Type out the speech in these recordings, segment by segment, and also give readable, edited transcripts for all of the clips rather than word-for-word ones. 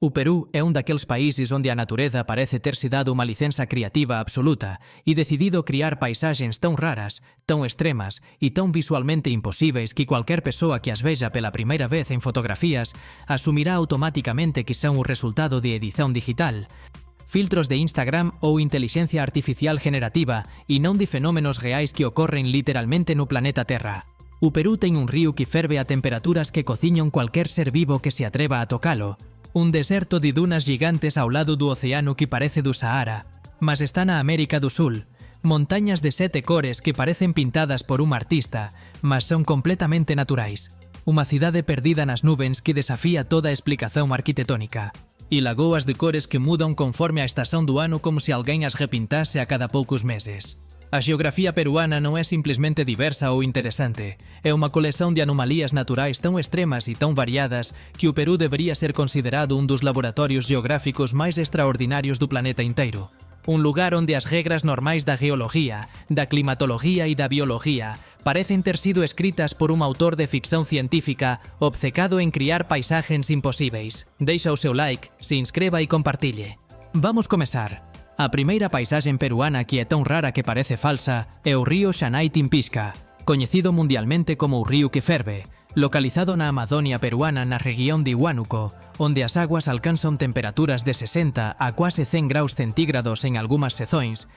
O Perú é un daqueles países onde a natureza parece ter-se dado unha licenza creativa absoluta e decidido criar paisaxes tão raras, tão extremas e tão visualmente imposíveis que cualquier persoa que as veja pela primeira vez en fotografías asumirá automáticamente que son o resultado de edición digital, filtros de Instagram ou inteligencia artificial generativa e non de fenómenos reais que ocorren literalmente no planeta Terra. O Perú ten un río que ferve a temperaturas que cociñan cualquier ser vivo que se atreva a tocalo, un deserto de dunas gigantes ao lado do océano que parece do Sahara, mas está na América do Sul, montañas de 7 cores que parecen pintadas por un artista, mas son completamente naturais, unha cidade perdida nas nubens que desafía toda a explicación arquitectónica, e lagoas de cores que mudan conforme a estación do ano como se alguén as repintase a cada poucos meses. A xeografía peruana non é simplesmente diversa ou interesante, é unha colección de anomalías naturais tão extremas e tão variadas que o Perú debería ser considerado un dos laboratorios geográficos máis extraordinarios do planeta inteiro. Un lugar onde as regras normais da geología, da climatología e da biología parecen ter sido escritas por un autor de ficción científica obcecado en criar paisaxes imposíveis. Deixa o seu like, se inscreva e compartille. Vamos comezar. A primeira paisaxe peruana que é tão rara que parece falsa é o río Xanay-Timpisca, coñecido mundialmente como o río que ferve, localizado na Amazonia peruana na región de Huánuco, onde as aguas alcanzan temperaturas de 60 a quase 100 graus centígrados en algunhas sezóns,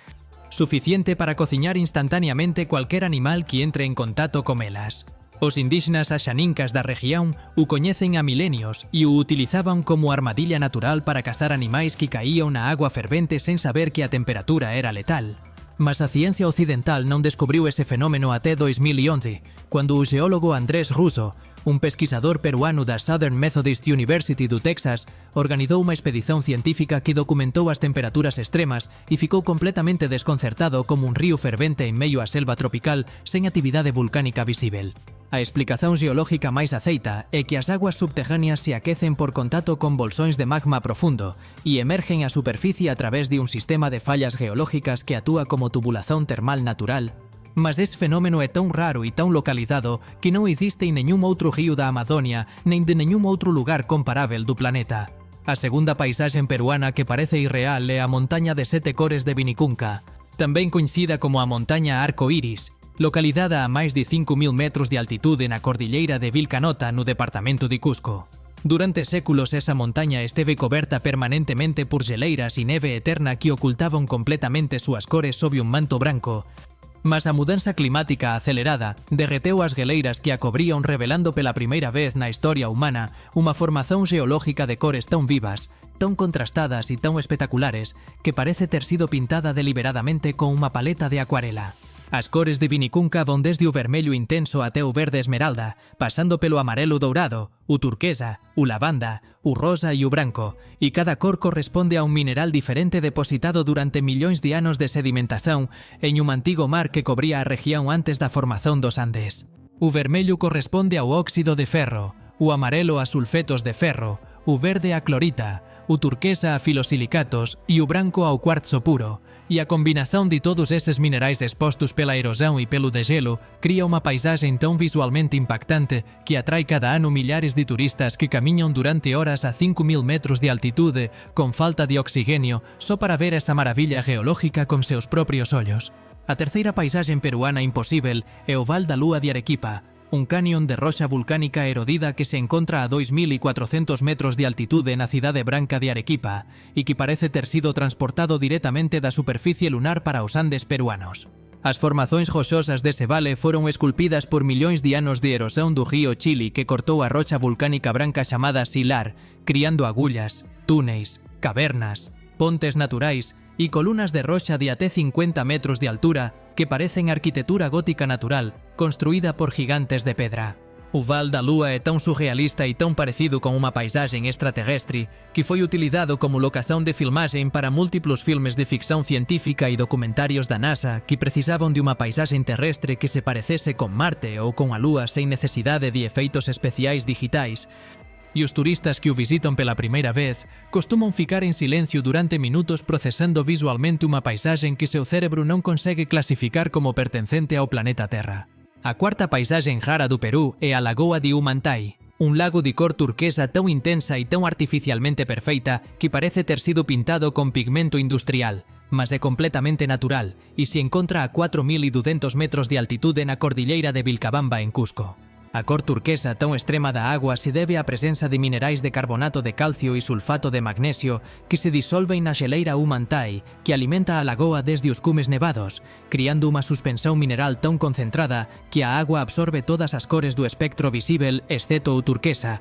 suficiente para cociñar instantaneamente cualquier animal que entre en contacto con elas. Os indígenas axanincas da región o coñecen a milenios e o utilizaban como armadilla natural para cazar animais que caían na agua fervente sen saber que a temperatura era letal. Mas a ciencia occidental non descubriu ese fenómeno até 2011, cando o geólogo Andrés Russo, un pesquisador peruano da Southern Methodist University do Texas, organizou unha expedición científica que documentou as temperaturas extremas e ficou completamente desconcertado como un río fervente en medio á selva tropical sen actividade volcánica visível. A explicación geológica máis aceita é que as aguas subterráneas se aquecen por contacto con bolsóns de magma profundo e emergen á superficie a través de un sistema de fallas geológicas que actúa como tubulación termal natural. Mas ese fenómeno é tão raro e tão localizado que non existe en nenhum outro río da Amazonia nen de nenhum outro lugar comparável do planeta. A segunda paisaxe peruana que parece irreal é a montaña de 7 cores de Vinicunca, tamén coñecida como a montaña Arco Iris, localizada a máis de 5.000 metros de altitude na cordilleira de Vilcanota no departamento de Cusco. Durante séculos esa montaña esteve coberta permanentemente por geleiras e neve eterna que ocultaban completamente súas cores sob un manto branco, mas a mudanza climática acelerada derreteu as geleiras que a cobrían revelando pela primeira vez na historia humana unha formación geológica de cores tão vivas, tão contrastadas e tão espectaculares que parece ter sido pintada deliberadamente con unha paleta de acuarela. As cores de Vinicunca van desde o vermello intenso até o verde esmeralda, pasando pelo amarelo dourado, o turquesa, o lavanda, o rosa e o branco, e cada cor corresponde a un mineral diferente depositado durante millóns de anos de sedimentación en un antigo mar que cobría a región antes da formación dos Andes. O vermello corresponde ao óxido de ferro, o amarelo a sulfetos de ferro, o verde a clorita, o turquesa a filosilicatos e o branco ao cuarzo puro, e a combinación de todos eses minerais expostos pela erosão e pelo degelo cría unha paisaxe tão visualmente impactante que atrai cada ano millares de turistas que camiñan durante horas a 5.000 metros de altitude con falta de oxígeno só para ver esa maravilla geológica con seus propios ollos. A terceira paisaxe peruana imposível é o Val da Lúa de Arequipa, un cañón de roxa volcánica erodida que se encontra a 2.400 metros de altitude na cidade branca de Arequipa e que parece ter sido transportado directamente da superficie lunar para os Andes peruanos. As formacións roxosas dese vale foron esculpidas por millóns de anos de erosão do río Chili que cortou a rocha volcánica branca chamada Silar, criando agullas, túneis, cavernas, pontes naturais e columnas de rocha de até 50 metros de altura que parecen arquitectura gótica natural, construída por gigantes de pedra. O Val da Lúa é tão surrealista e tão parecido con unha paisaxe extraterrestre que foi utilizado como locación de filmaxen para múltiplos filmes de ficción científica e documentarios da NASA que precisaban de unha paisaxe terrestre que se parecese con Marte ou con a Lúa sen necesidade de efeitos especiais digitais, e os turistas que o visitan pela primeira vez costuman ficar en silencio durante minutos procesando visualmente unha paisaxe que seu cérebro non consegue clasificar como pertencente ao planeta Terra. A cuarta paisaxe rara do Perú é a Lagoa de Humantay, Un lago de cor turquesa tão intensa e tão artificialmente perfeita que parece ter sido pintado con pigmento industrial, mas é completamente natural e se encontra a 4.200 metros de altitude na cordilleira de Vilcabamba, en Cusco. A cor turquesa tão extrema da agua se debe á presenza de minerais de carbonato de calcio e sulfato de magnesio que se disolven na xeleira Humantay, que alimenta a lagoa desde os cumes nevados, criando unha suspensión mineral tão concentrada que a agua absorbe todas as cores do espectro visível exceto o turquesa,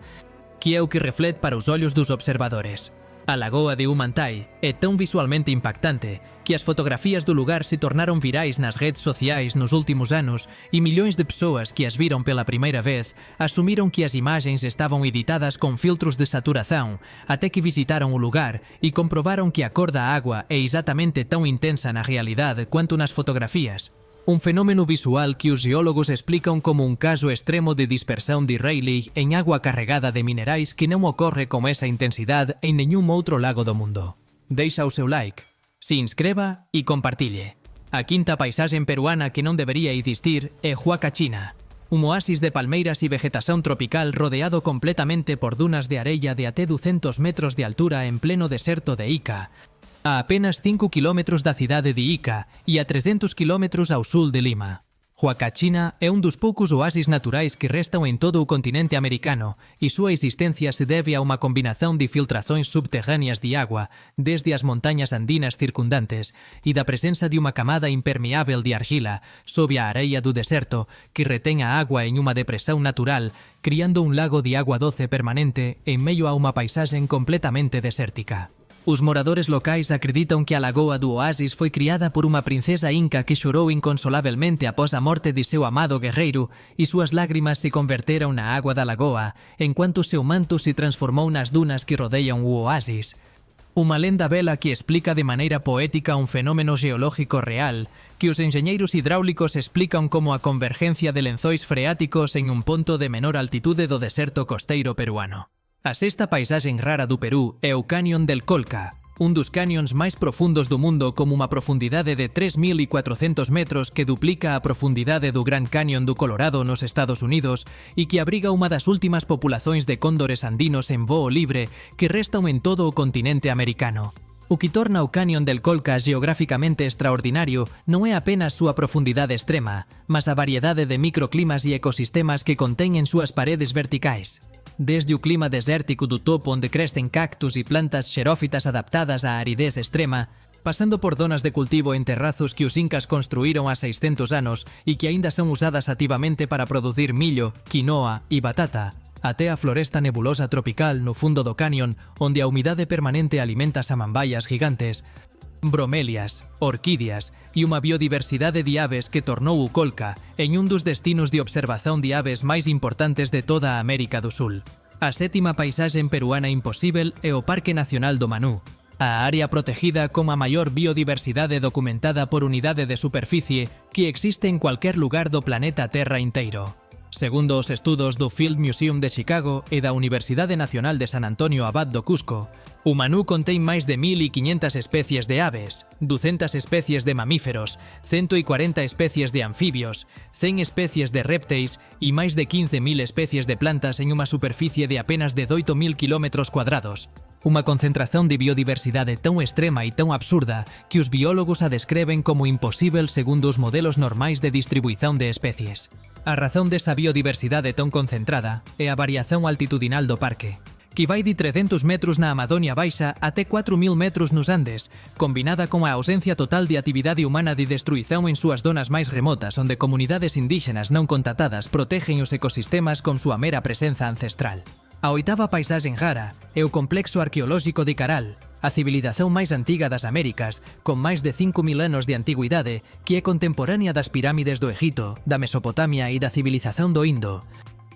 que é o que reflet para os ollos dos observadores. A lagoa de Humantay é tão visualmente impactante que as fotografías do lugar se tornaron virais nas redes sociais nos últimos anos e millóns de persoas que as viron pela primeira vez asumiron que as imagens estaban editadas con filtros de saturación até que visitaron o lugar e comprobaron que a cor da agua é exatamente tão intensa na realidade quanto nas fotografías. Un fenómeno visual que os geólogos explican como un caso extremo de dispersión de Rayleigh en agua carregada de minerais que non ocorre con esa intensidade en nenhum outro lago do mundo. Deixa o seu like, se inscreva e compartille. A quinta paisaxe peruana que non debería existir é Huacachina, un oasis de palmeiras e vegetación tropical rodeado completamente por dunas de arella de até 200 metros de altura en pleno deserto de Ica, a apenas 5 km da cidade de Ica e a 300 km ao sul de Lima. Huacachina é un dos poucos oasis naturais que restan en todo o continente americano e súa existencia se debe a unha combinación de filtrações subterráneas de agua desde as montañas andinas circundantes e da presenza de unha camada impermeável de argila sob a areia do deserto que retén a agua en unha depresión natural, criando un lago de agua doce permanente en medio a unha paisaxe completamente desértica. Os moradores locais acreditan que a lagoa do oasis foi criada por unha princesa inca que xorou inconsolablemente após a morte de seu amado guerreiro e súas lágrimas se converteron na agua da lagoa, enquanto seu manto se transformou nas dunas que rodeian o oasis. Unha lenda vela que explica de maneira poética un fenómeno geológico real que os enxeñeiros hidráulicos explican como a convergencia de lenzois freáticos en un ponto de menor altitude do deserto costeiro peruano. A sexta paisaxe rara do Perú é o Cañón del Colca, un dos cañóns máis profundos do mundo como unha profundidade de 3.400 metros que duplica a profundidade do Gran Cañón do Colorado nos Estados Unidos e que abriga unha das últimas populacións de cóndores andinos en voo libre que restan en todo o continente americano. O que torna o Cañón del Colca geográficamente extraordinario non é apenas súa profundidade extrema, mas a variedade de microclimas e ecosistemas que contén en súas paredes verticais. Desde o clima desértico do topo onde crescen cactus e plantas xerófitas adaptadas á aridez extrema, pasando por zonas de cultivo en terrazos que os incas construíron há 600 anos e que aínda son usadas activamente para producir millo, quinoa e batata, até a floresta nebulosa tropical no fundo do cañón onde a humidade permanente alimenta samambaias gigantes, bromelias, orquídeas e unha biodiversidade de aves que tornou o Colca en un dos destinos de observación de aves máis importantes de toda a América do Sul. A sétima paisaxe peruana imposíbel é o Parque Nacional do Manú, a área protegida con a maior biodiversidade documentada por unidade de superficie que existe en cualquier lugar do planeta Terra inteiro. Segundo os estudos do Field Museum de Chicago e da Universidade Nacional de San Antonio Abad do Cusco, o Manú contén máis de 1.500 especies de aves, 200 especies de mamíferos, 140 especies de anfibios, 100 especies de répteis e máis de 15.000 especies de plantas en unha superficie de apenas 18.000 km². Unha concentración de biodiversidade tão extrema e tão absurda que os biólogos a descreven como imposível segundo os modelos normais de distribuición de especies. A razón desa biodiversidade tão concentrada é a variación altitudinal do parque, que vai de 300 metros na Amazonia Baixa até 4.000 metros nos Andes, combinada con a ausencia total de actividade humana de destruición en súas zonas máis remotas onde comunidades indígenas non contatadas protegen os ecosistemas con súa mera presenza ancestral. A oitava paisaxe rara é o complexo arqueolóxico de Caral, a civilización máis antiga das Américas, con máis de 5.000 anos de antigüidade, que é contemporánea das pirámides do Egito, da Mesopotamia e da civilización do Indo,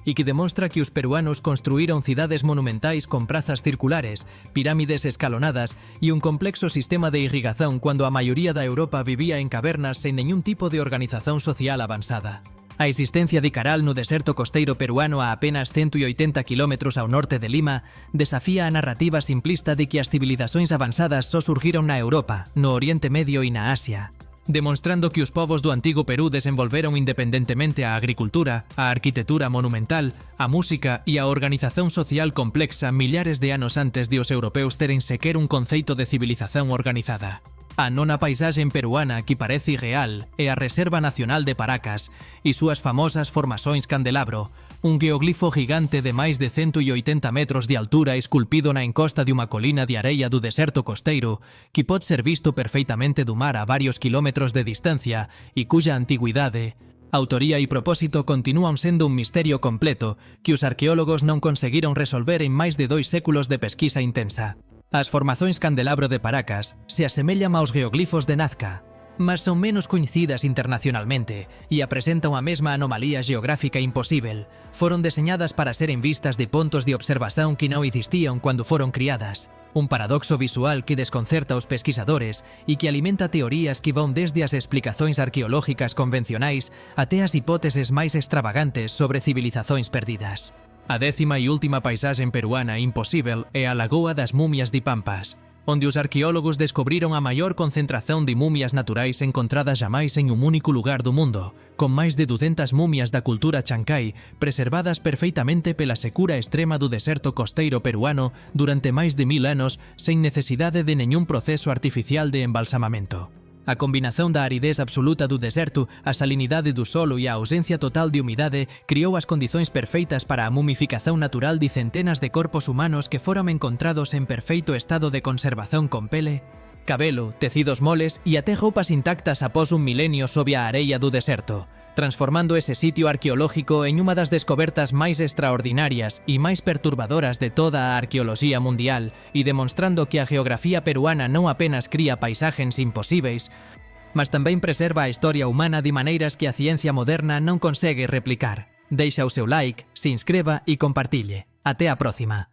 e que demonstra que os peruanos construíron cidades monumentais con prazas circulares, pirámides escalonadas e un complexo sistema de irrigación cuando a maioría da Europa vivía en cavernas sen ningún tipo de organización social avanzada. A existencia de Caral no deserto costeiro peruano a apenas 180 km ao norte de Lima desafía a narrativa simplista de que as civilizacións avanzadas só surgiron na Europa, no Oriente Medio e na Asia. demonstrando que os povos do antigo Perú desenvolveron independentemente a agricultura, a arquitectura monumental, a música e a organización social complexa millares de anos antes de os europeus teren sequer un conceito de civilización organizada. A nona paisaxe peruana que parece irreal é a Reserva Nacional de Paracas e súas famosas formações candelabro, un geoglifo gigante de máis de 180 metros de altura esculpido na encosta de unha colina de areia do deserto costeiro que pode ser visto perfeitamente do mar a varios kilómetros de distancia e cuya antigüidade, autoría e propósito continúan sendo un misterio completo que os arqueólogos non conseguiron resolver en máis de 2 séculos de pesquisa intensa. As formações candelabro de Paracas se asemellan aos geoglifos de Nazca, mas son menos coñecidas internacionalmente e apresentan a mesma anomalía geográfica imposíbel. Foron deseñadas para seren vistas de pontos de observación que non existían cando foron criadas. Un paradoxo visual que desconcerta os pesquisadores e que alimenta teorías que van desde as explicacións arqueológicas convencionais até as hipóteses máis extravagantes sobre civilizacións perdidas. A 10ª e última paisaxe peruana imposíbel é a Lagoa das Mumias de Pampas, onde os arqueólogos descubriron a maior concentración de mumias naturais encontradas xamais en un único lugar do mundo, con máis de 200 mumias da cultura chancai preservadas perfeitamente pela secura extrema do deserto costeiro peruano durante máis de 1000 anos sen necesidade de neñún proceso artificial de embalsamamento. A combinación da aridez absoluta do deserto, a salinidade do solo e a ausencia total de humidade criou as condicións perfeitas para a mumificación natural de centenas de corpos humanos que foron encontrados en perfeito estado de conservación con pele, cabelo, tecidos moles e até roupas intactas após un milenio sob a areia do deserto, transformando ese sitio arqueológico en unha das descobertas máis extraordinarias e máis perturbadoras de toda a arqueoloxía mundial e demostrando que a geografía peruana non apenas cría paisaxes imposíveis, mas tamén preserva a historia humana de maneiras que a ciencia moderna non consegue replicar. Deixa o seu like, se inscreva e compartille. Até a próxima.